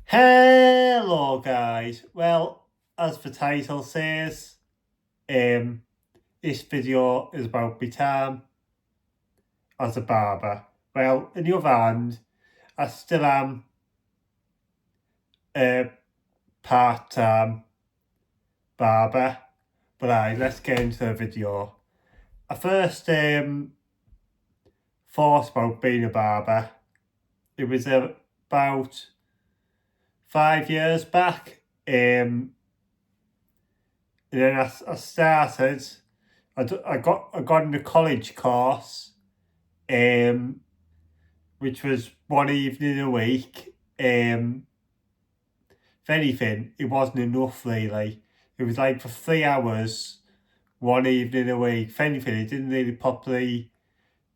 Hello guys. Well, as the title says, um, this video is about my time as a barber. Well, on the other hand, I still am a part-time barber, but let's get into the video. I first thought about being a barber. It was about 5 years back, and then I started. I got in the college course, which was one evening a week. If anything, it wasn't enough really. It was like for 3 hours, one evening a week. If anything, it didn't really properly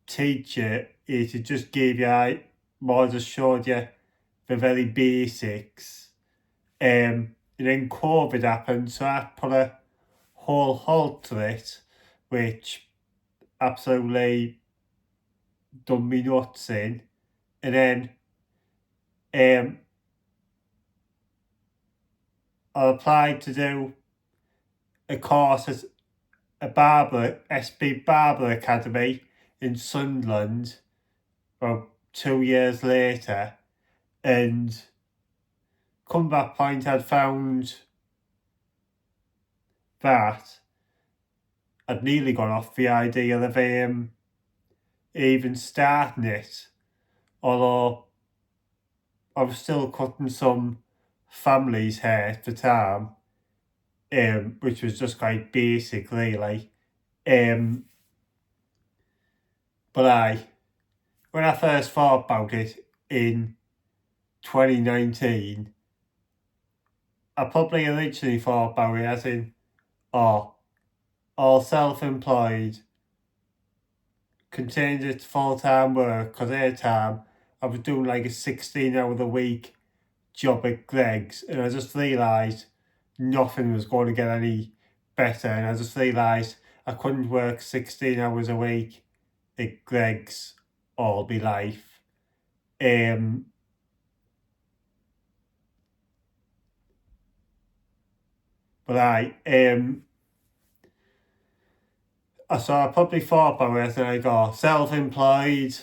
teach you. It just gave you more, just showed you the very basics. And then COVID happened, so I put a whole halt to it, which absolutely done me nuts in. And then I applied to do a course at SB Barber Academy in Sunderland about 2 years later, and come that point I'd found that I'd nearly gone off the idea of even starting it, although I was still cutting some family's hair at the time, which was just quite basic really. But when I first thought about it in 2019, I probably originally thought about it as in, oh, all self-employed, contains its full-time work, because at the time I was doing like a 16-hour-a-week job at Greg's, and I just realised nothing was going to get any better, and I just realised I couldn't work 16 hours a week at Greg's all my life. But so I probably thought about it and I go self-employed,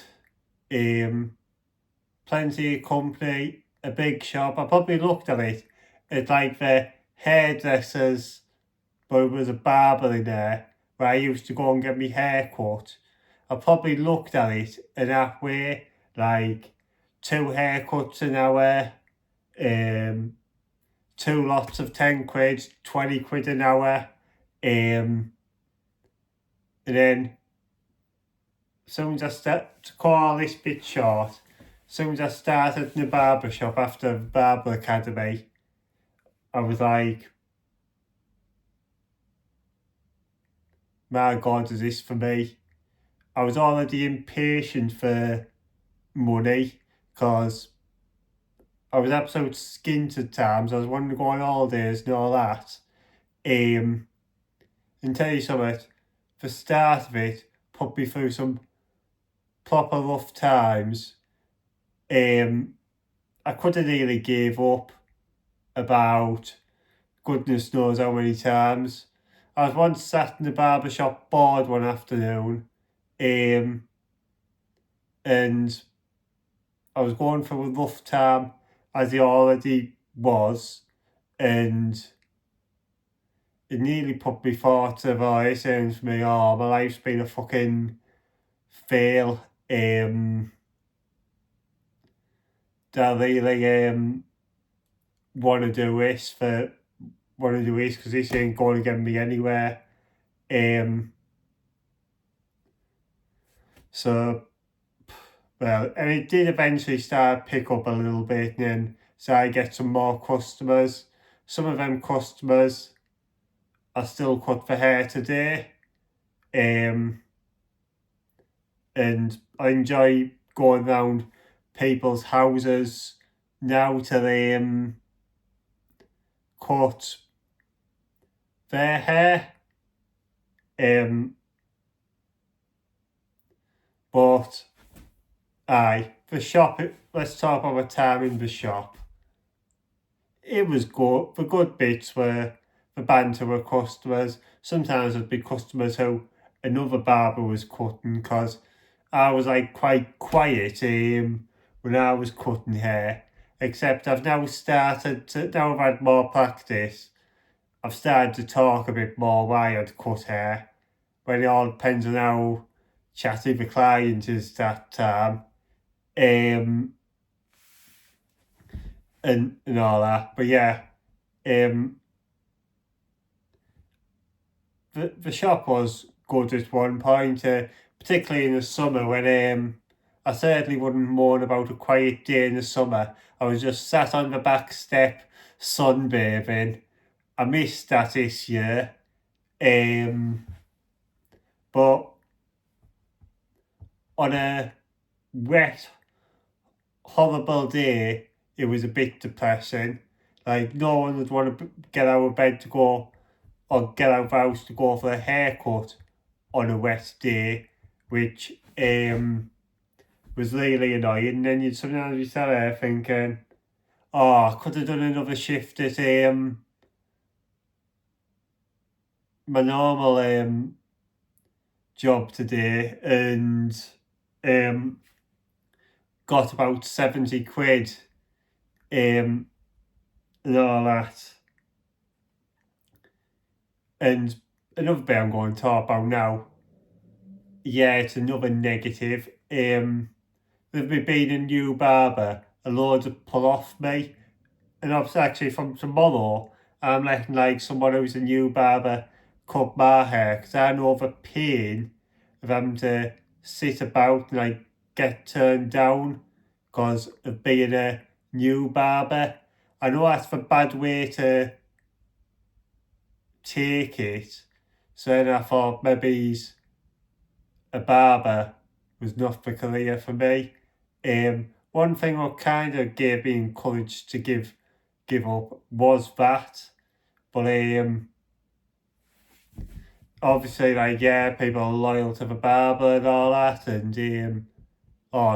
plenty of company, a big shop. I probably looked at it. It's like the hairdressers, but it was a barber in there where I used to go and get my hair cut. I probably looked at it in that way, like 2 haircuts an hour, two lots of 10 quid, 20 quid an hour, and then soon as I start to call this bit short, soon as I started in the barbershop after the Barber Academy, I was like, my God, is this for me? I was already impatient for money because I was absolute skint at times. I was wanting to go on holidays and all that. And tell you something, the start of it put me through some proper rough times. I could have nearly gave up about goodness knows how many times. I was once sat in the barbershop bored one afternoon, and I was going through a rough time as he already was, and it nearly put me thoughts of, oh, it sounds to me, oh, my life's been a fucking fail. Do I really want to do this because this ain't going to get me anywhere. So, well, and it did eventually start pick up a little bit, and then so I get some more customers. Some of them customers are still cut for hair today, and I enjoy going around people's houses now to cut their hair. But the shop, let's talk about my time in the shop. it was good. The good bits were the banter with customers. Sometimes there'd be customers who another barber was cutting because I was like quite quiet when I was cutting hair. Except I've now started to, now I've had more practice, I've started to talk a bit more while I'd cut hair. But it all depends on how chatty the client is that time. Um, and all that. But yeah, the shop was good at one point, particularly in the summer when I certainly wouldn't moan about a quiet day in the summer. I was just sat on the back step sunbathing. I missed that this year, but on a wet, horrible day, it was a bit depressing. Like no one would want to get out of bed to go or get out of the house to go for a haircut on a wet day, which was really annoying. And then you'd sometimes be sat there thinking, oh, I could have done another shift at my normal job today and got about 70 quid and all that. And another bit I'm going to talk about now, yeah, it's another negative. With me being a new barber, a load of pull off me. And obviously actually from tomorrow, I'm letting like someone who's a new barber cut my hair because I know the pain of having to sit about and like get turned down because of being a new barber. I know that's a bad way to take it. So then I thought maybe a barber was not the career for me. One thing that kind of gave me encouraged to give up was that, but obviously like yeah, people are loyal to the barber and all that, and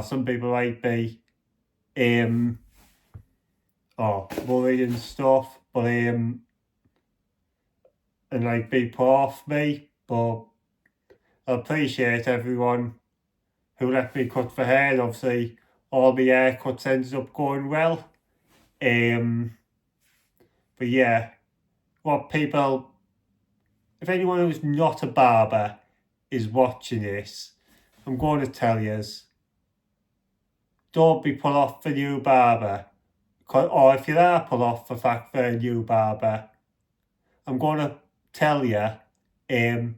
some people might be worried and stuff, but and like be put off me, but I appreciate everyone who let me cut the hair. Obviously, all my haircuts ended up going well. But yeah, what people, if anyone who's not a barber is watching this, I'm going to tell yous, don't be put off the new barber. Or if you are put off the fact they're a new barber, I'm going to tell you, they're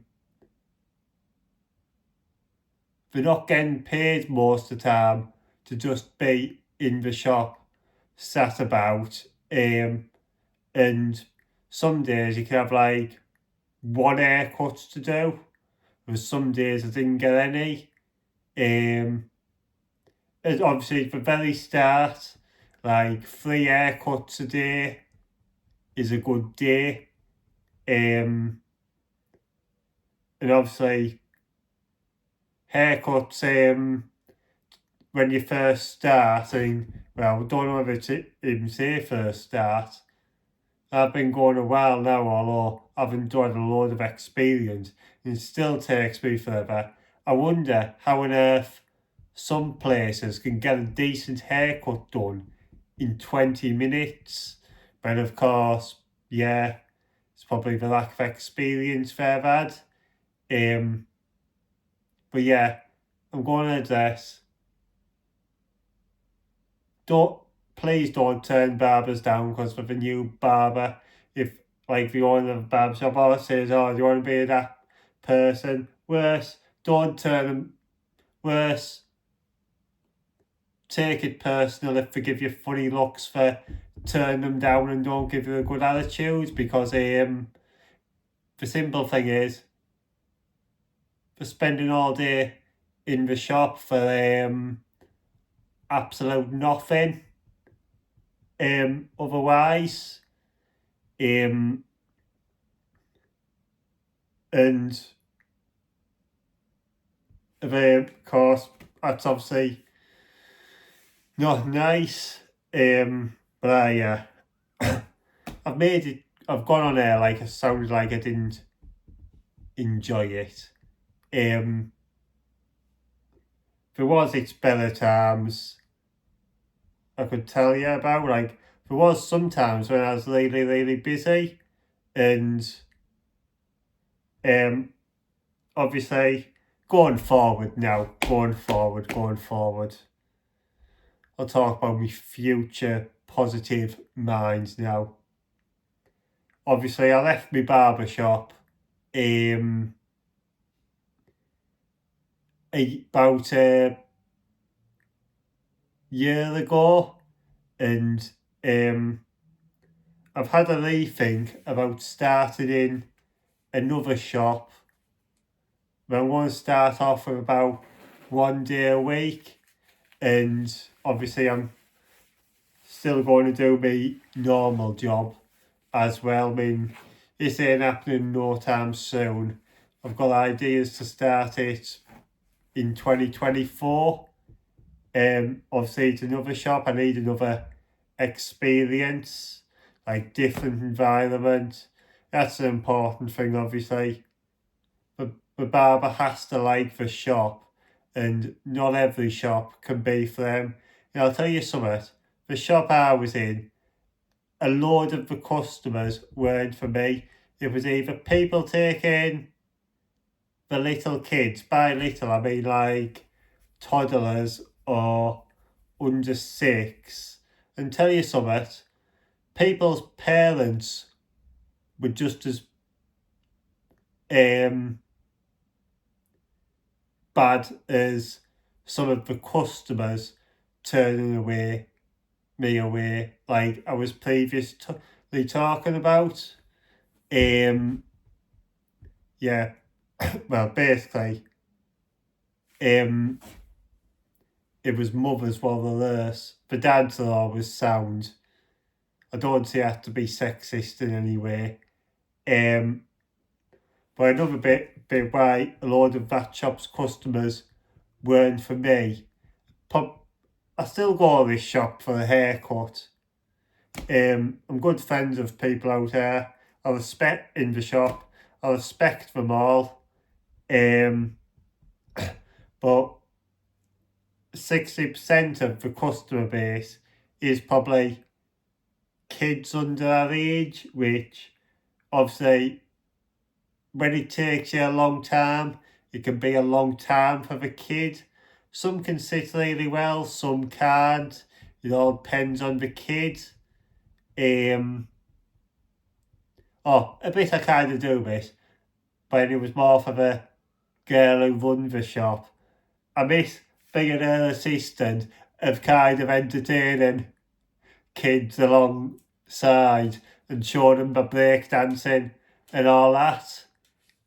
not getting paid most of the time to just be in the shop, sat about, and some days you can have like one haircut to do. There's some days I didn't get any. And obviously, at the very start, like 3 haircuts a day is a good day. And obviously, haircuts when you first start, well, I don't know if it's even say first start. I've been going a while now, although I've enjoyed a load of experience, and it still takes me further. I wonder how on earth some places can get a decent haircut done in 20 minutes. But of course, yeah, it's probably the lack of experience they've had. But yeah, I'm going to address, please don't turn barbers down because of a new barber. If like the owner of a barbershop or says, oh, do you want to be that person? Worse, don't turn them. Worse, take it personal if they give you funny looks for turn them down and don't give you a good attitude, because the simple thing is, for spending all day in the shop for absolute nothing. Otherwise, and of course that's obviously not nice. But yeah, I've gone on air like it sounded like I didn't enjoy it. There was its better times I could tell you about. Like, there was sometimes when I was really, really busy, and obviously going forward, I'll talk about my future positive minds now. Obviously, I left my barbershop about a year ago, and I've had a rethink about starting in another shop. I want to start off with about 1 day a week, and obviously I'm still going to do my normal job as well. I mean, this ain't happening no time soon. I've got ideas to start it in 2024. Obviously it's another shop. I need another experience, like different environment. That's an important thing, obviously. The barber has to like the shop, and not every shop can be for them. And I'll tell you something, the shop I was in, a load of the customers weren't for me. It was either people taking the little kids, by little I mean like toddlers or under 6, and tell you something, people's parents were just as bad as some of the customers turning me away, like I was previously talking about. Yeah, well, basically, it was mothers were the worst. The dads are always sound. I don't see it to be sexist in any way. But another bit why a lot of that shop's customers weren't for me. I still go to this shop for a haircut. I'm good friends of people out there. I respect in the shop. I respect them all. But 60% of the customer base is probably kids under our age, which obviously when it takes you a long time, it can be a long time for the kid. Some can sit really well, some can't. It all depends on the kid. A bit I kind of do this, but it was more for the girl who runs the shop. I miss being an assistant of kind of entertaining kids alongside and showing them the breakdancing and all that.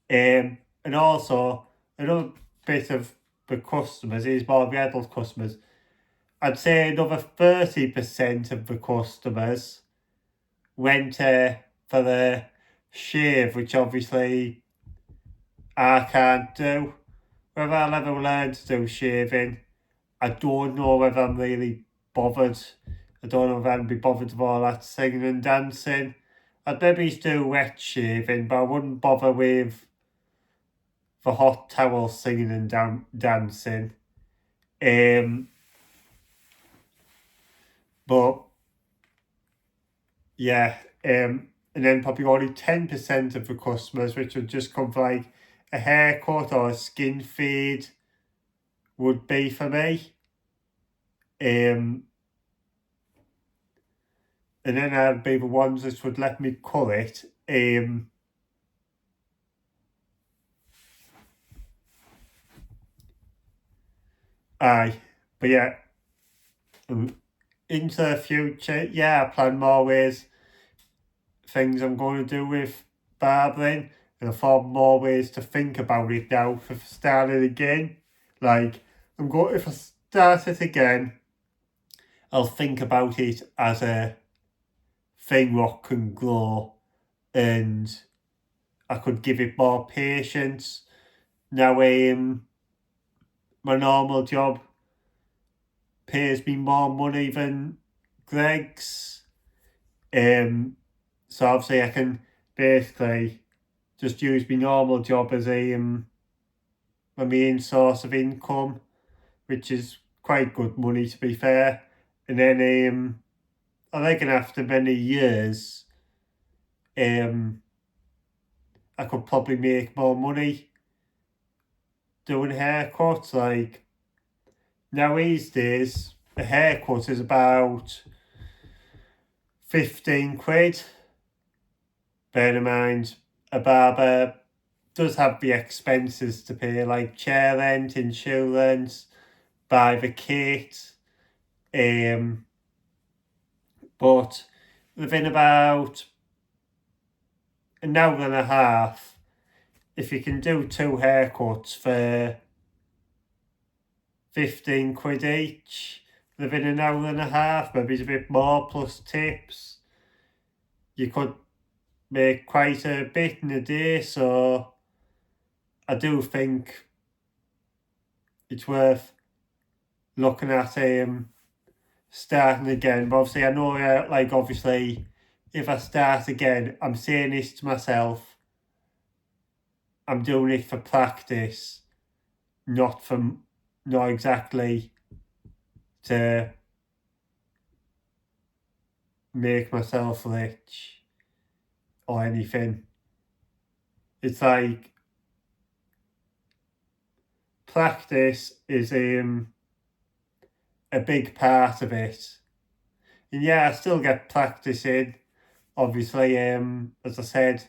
And also, another bit of the customers is more the adult customers. I'd say another 30% of the customers went for the shave, which obviously I can't do. Whether I'll ever learn to do shaving, I don't know whether I'm really bothered. I don't know if I'd be bothered with all that singing and dancing. I'd maybe do wet shaving, but I wouldn't bother with the hot towel singing and dancing. But yeah, and then probably only 10% of the customers, which would just come for like a haircut or a skin fade, would be for me. And then I'd be the ones that would let me cut it. Aye, but yeah, into the future, yeah, I plan more ways, things I'm going to do with barbering, and I thought more ways to think about it now for starting again. Like, if I start it again, I'll think about it as a thing what can grow, and I could give it more patience. Now, my normal job pays me more money than Greg's. So obviously I can basically just use my normal job as my main source of income, which is quite good money to be fair. And then I reckon after many years, I could probably make more money doing haircuts. Like now these days, a haircut is about 15 quid. Bear in mind, a barber does have the expenses to pay, like chair rent, insurance, buy the kit, but within about an hour and a half, if you can do 2 haircuts for 15 quid each, within an hour and a half, maybe a bit more plus tips, you could make quite a bit in a day. So I do think it's worth looking at starting again. But obviously I know like obviously if I start again, I'm saying this to myself, I'm doing it for practice, not exactly to make myself rich or anything. It's like practice is a big part of it. And yeah, I still get practice in. Obviously, as I said,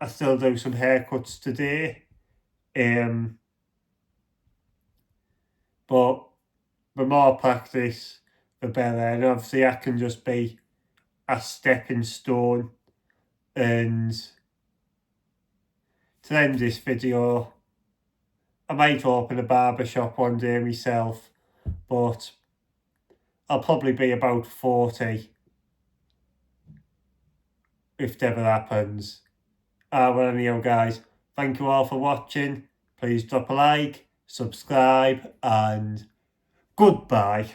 I still do some haircuts today. But the more practice, the better. And obviously I can just be a stepping stone. And to end this video, I might open a barbershop one day myself, but I'll probably be about 40 if it ever happens. Well anyhow guys, thank you all for watching. Please drop a like, subscribe and goodbye.